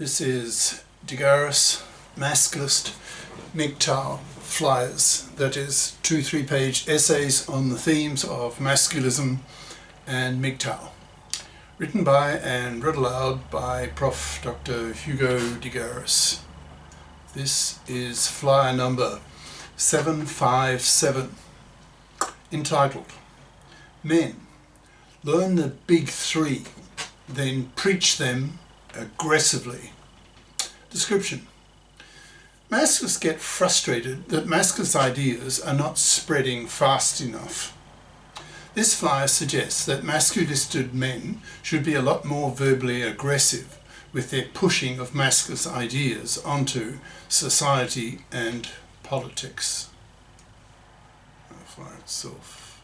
This is Garis, Masculist, MGTOW flyers, that is 2-3 page essays on the themes of masculism and MGTOW, written by and read aloud by Prof. Dr. Hugo de Garis. This is flyer number 757, entitled Men, Learn the Big Three, then Preach Them Aggressively. Description: Masculists get frustrated that masculist ideas are not spreading fast enough. This flyer suggests that masculisted men should be a lot more verbally aggressive with their pushing of masculist ideas onto society and politics. The flyer itself.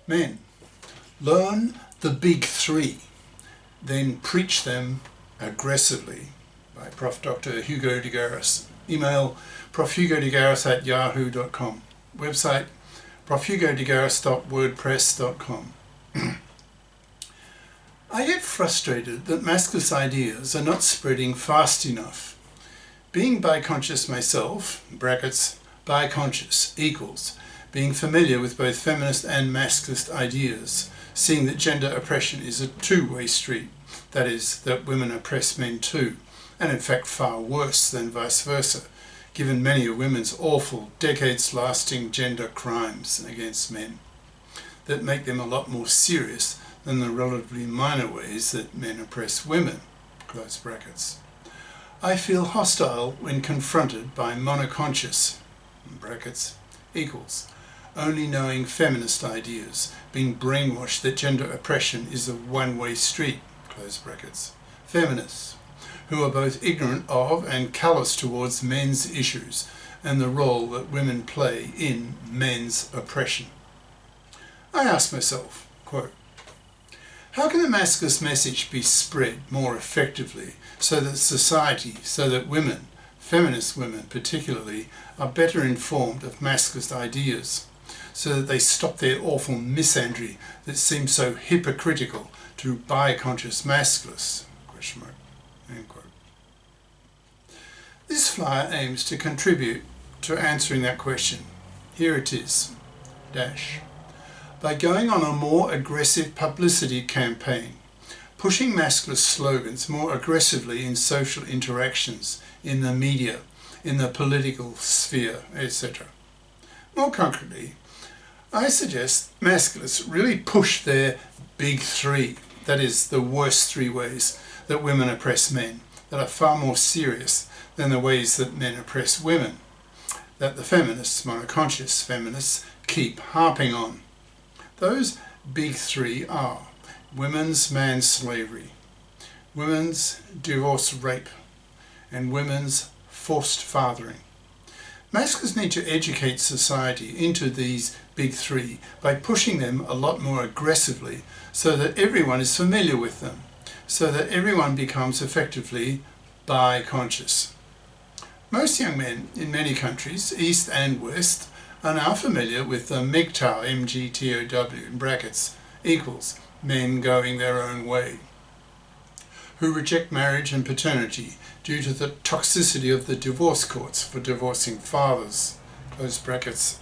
Men, learn the big three, then preach them aggressively. By Prof. Dr. Hugo de Garis. Email profhugodegaris@yahoo.com. Website profhugodegaris.wordpress.com. I get frustrated that masculist ideas are not spreading fast enough. Being bi-conscious myself, bi-conscious equals being familiar with both feminist and masculist ideas, seeing that gender oppression is a two-way street, that is, that women oppress men too, and in fact far worse than vice versa, given many of women's awful, decades-lasting gender crimes against men, that make them a lot more serious than the relatively minor ways that men oppress women, close brackets. I feel hostile when confronted by monoconscious, brackets, equals, only knowing feminist ideas, being brainwashed that gender oppression is a one-way street, close brackets, feminists, who are both ignorant of and callous towards men's issues and the role that women play in men's oppression. I ask myself, quote, how can the masculist message be spread more effectively so that society, so that women, feminist women particularly, are better informed of masculist ideas, so that they stop their awful misandry that seems so hypocritical to bi-conscious masculists? End quote. This flyer aims to contribute to answering that question. Here it is. By going on a more aggressive publicity campaign, pushing masculist slogans more aggressively in social interactions, in the media, in the political sphere, etc. More concretely, I suggest masculists really push their big three, that is, the worst three ways that women oppress men, that are far more serious than the ways that men oppress women, that the feminists, monoconscious feminists, keep harping on. Those big three are women's manslavery, women's divorce rape, and women's forced fathering. Masculists need to educate society into these big three by pushing them a lot more aggressively so that everyone is familiar with them, so that everyone becomes effectively bi-conscious. Most young men in many countries, East and West, are now familiar with the MGTOW, MGTOW, in brackets, equals men going their own way, who reject marriage and paternity due to the toxicity of the divorce courts for divorcing fathers, close brackets,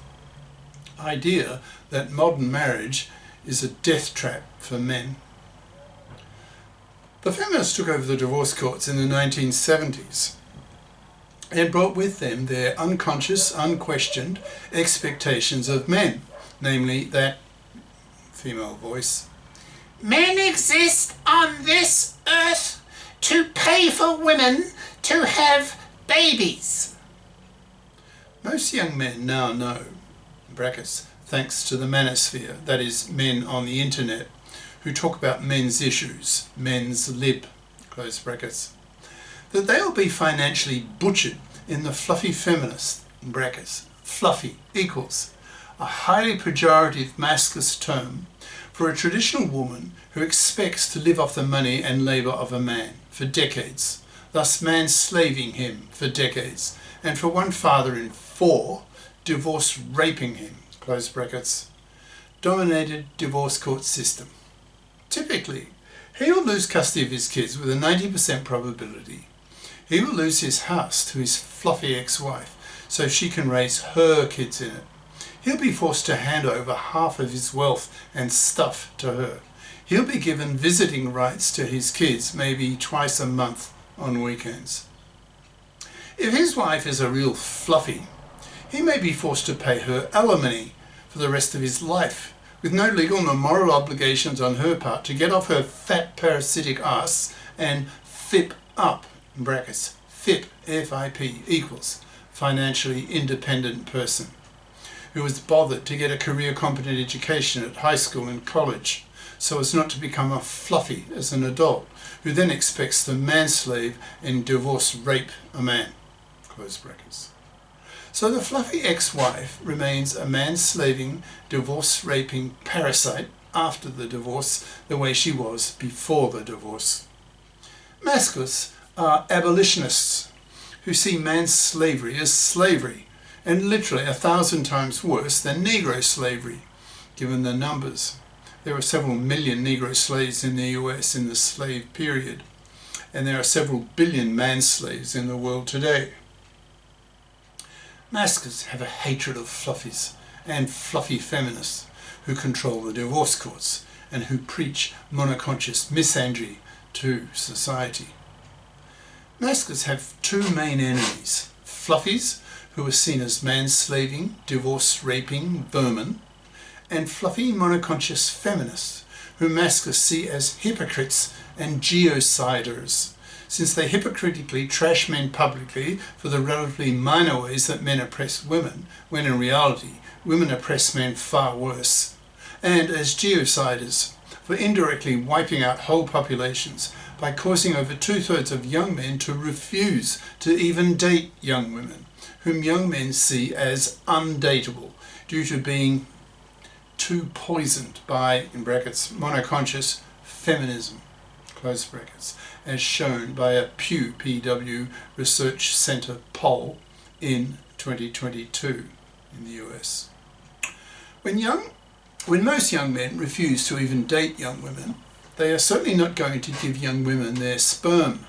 idea that modern marriage is a death trap for men. The feminists took over the divorce courts in the 1970s and brought with them their unconscious, unquestioned expectations of men, namely that, female voice, men exist on this earth to pay for women to have babies. Most young men now know, brackets, thanks to the manosphere, that is, men on the internet, who talk about men's issues, men's lib, close brackets, that they'll be financially butchered in the fluffy feminist, brackets, fluffy equals, a highly pejorative masculist term for a traditional woman who expects to live off the money and labour of a man for decades, thus manslaving him for decades, and for one father in 4, divorce raping him, close brackets, dominated divorce court system. Typically, He will lose custody of his kids with a 90% probability. He will lose his house to his fluffy ex-wife so she can raise her kids in it. He'll be forced to hand over half of his wealth and stuff to her. He'll be given visiting rights to his kids maybe twice a month on weekends. If his wife is a real fluffy, he may be forced to pay her alimony for the rest of his life, with no legal nor moral obligations on her part to get off her fat parasitic ass and FIP up, in brackets, FIP, F-I-P, equals financially independent person, who has bothered to get a career competent education at high school and college so as not to become a fluffy as an adult, who then expects to manslave and divorce rape a man, close brackets. So the fluffy ex-wife remains a man-slaving, divorce-raping parasite after the divorce, the way she was before the divorce. Masculists are abolitionists who see man-slavery as slavery, and literally 1,000 times worse than Negro slavery, given the numbers. There were several million Negro slaves in the US in the slave period, and there are several billion man-slaves in the world today. Masculists have a hatred of fluffies and fluffy feminists who control the divorce courts and who preach monoconscious misandry to society. Masculists have two main enemies: fluffies, who are seen as man-slaving, divorce-raping vermin, and fluffy monoconscious feminists, whom masculists see as hypocrites and genociders, since they hypocritically trash men publicly for the relatively minor ways that men oppress women, when in reality women oppress men far worse, and as genociders for indirectly wiping out whole populations by causing over 2/3 of young men to refuse to even date young women, whom young men see as undateable due to being too poisoned by, in brackets, monoconscious feminism, close brackets, as shown by a Pew PW Research Center poll in 2022 in the US. When most young men refuse to even date young women, they are certainly not going to give young women their sperm.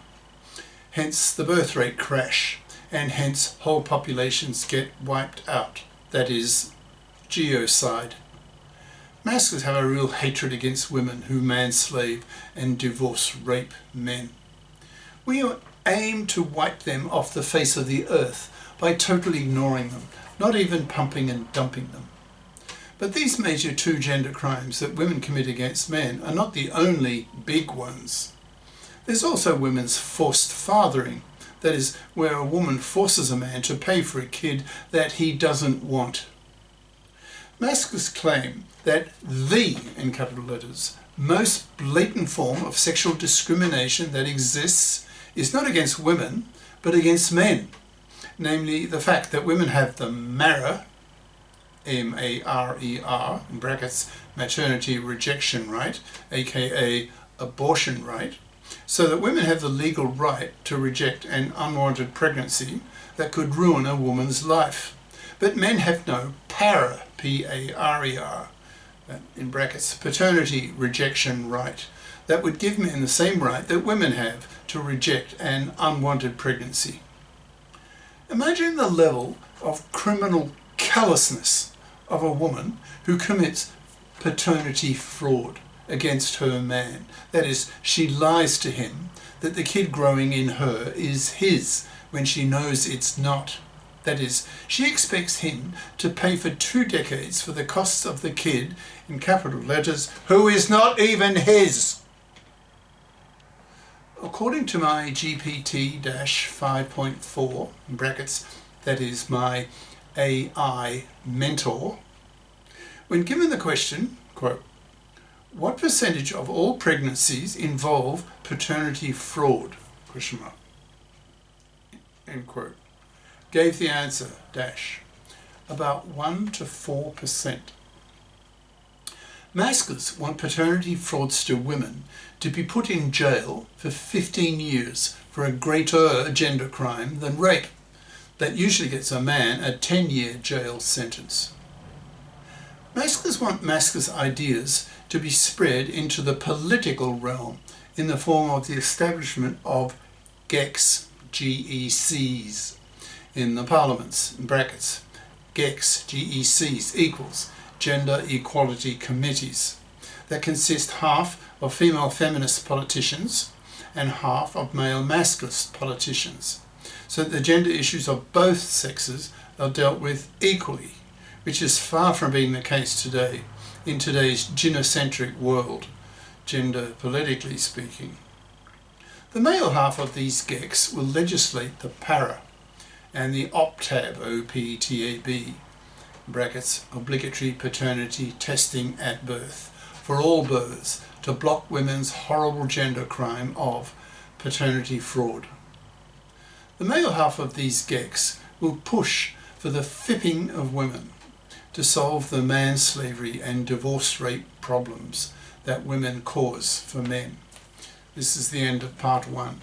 Hence the birth rate crash, and hence whole populations get wiped out, that is, genocide. Masculists have a real hatred against women who manslave and divorce rape men. We aim to wipe them off the face of the earth by totally ignoring them, not even pumping and dumping them. But these major two gender crimes that women commit against men are not the only big ones. There's also women's forced fathering, that is, where a woman forces a man to pay for a kid that he doesn't want. Masculists claim that the, in capital letters, most blatant form of sexual discrimination that exists is not against women, but against men. Namely, the fact that women have the MARER, M-A-R-E-R, in brackets, maternity rejection right, aka abortion right, so that women have the legal right to reject an unwanted pregnancy that could ruin a woman's life. But men have no PARER, P-A-R-E-R, in brackets, paternity rejection right, that would give men the same right that women have to reject an unwanted pregnancy. Imagine the level of criminal callousness of a woman who commits paternity fraud against her man. That is, she lies to him that the kid growing in her is his when she knows it's not. That is, she expects him to pay for 2 decades for the costs of the kid, in capital letters, who is not even his. According to my GPT-5.4, in brackets, that is my AI mentor, when given the question, quote, what percentage of all pregnancies involve paternity fraud, question mark, end quote, gave the answer, dash, about 1 to 4%. Masculists want paternity fraudster women to be put in jail for 15 years for a greater gender crime than rape. That usually gets a man a 10-year jail sentence. Masculists want masculist ideas to be spread into the political realm in the form of the establishment of GECs, GECs, in the parliaments, in brackets, GECs, GECs equals Gender Equality Committees, that consist half of female feminist politicians and half of male masculist politicians, so that the gender issues of both sexes are dealt with equally, which is far from being the case today, in today's gynocentric world, gender politically speaking. The male half of these GECs will legislate the para and the OPTAB, OPTAB, brackets, obligatory paternity testing at birth, for all births, to block women's horrible gender crime of paternity fraud. The male half of these GECs will push for the fipping of women to solve the manslavery and divorce rate problems that women cause for men. This is the end of part 1.